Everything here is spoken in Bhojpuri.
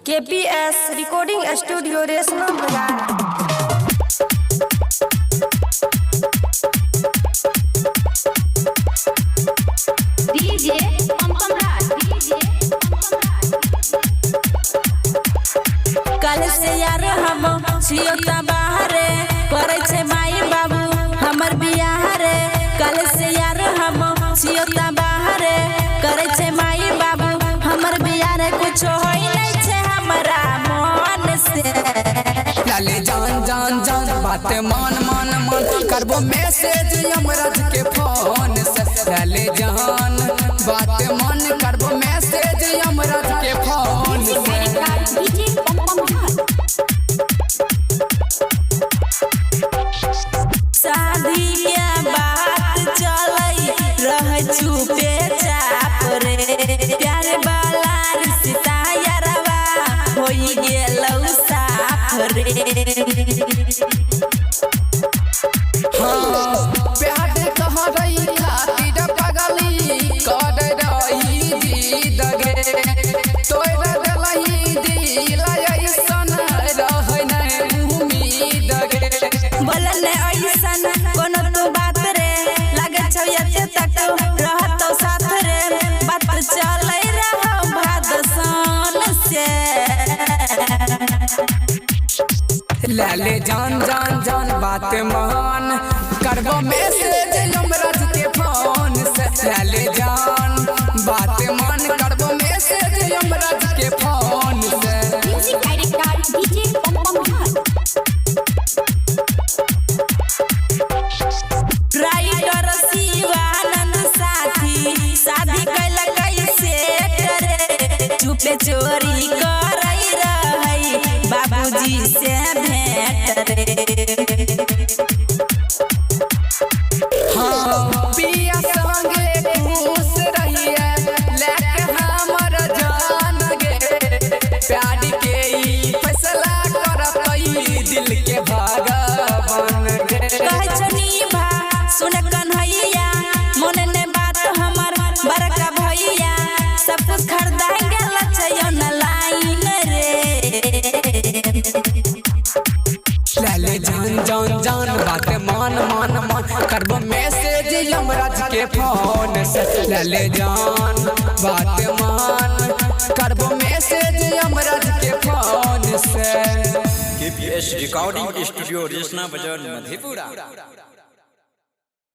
KPS रिकॉर्डिंग स्टूडियो रेशमा बाजार। डीजे कल से यार हम छियोता बाहरे करे छे माई बाबू हमर बियाह रे। कल से यार हम छियोता बाहरे करे छे माई बाबू हमर बियाह रे। कुछ होई नहीं छे हमरा मन से। लाले जान जान जान बात मान मान मान करबो मैसेज यमराज के फोन से। लाले जान बात मान करबो मैसेज यमराज के फोन से। शादी के बात चलई रह चुपे चाप रे। प्यार वाला रिश्ता यारवा होई गेलौ साफ रे। हाँ प्यार कह रही खातिर पगली कर रही दीद गे। तोरा दिलही दिल ऐसन रह नहीं उम्मीद गे। बोलन ऐसन कोनो तो बात रे लगे छौ एते तक रहतौ साथ रे। बात चलै रहौ भादसन से। लाले जान जान जान बात मान करबो मैसेज यमराज के फोन से। लाले जान बात मान करबो मैसेज यमराज के फोन से। राइटर शिवानंद साथी शादी कैला कैसे करे। चुपे चोरी करई रहई बाबूजी से भेंट रे। हाँ पिया संगे खुश रहिए लेके हमर जान गे। प्यार के ई फैसला करतई दिल के भगवान गे। कहे छनी भा सुन कन्हैया मन ने बात हमर बड़का भैया। सब कुछ खरीदा गेल छै न लाइन रे। लाले जान जान जान बात मान मान मान करबो मैसेज यमराज के फोन से। लाले जान बात मान करबो मैसेज यमराज के फोन से। KPS रिकॉर्डिंग स्टूडियो रेशमा बाजार मधेपुरा।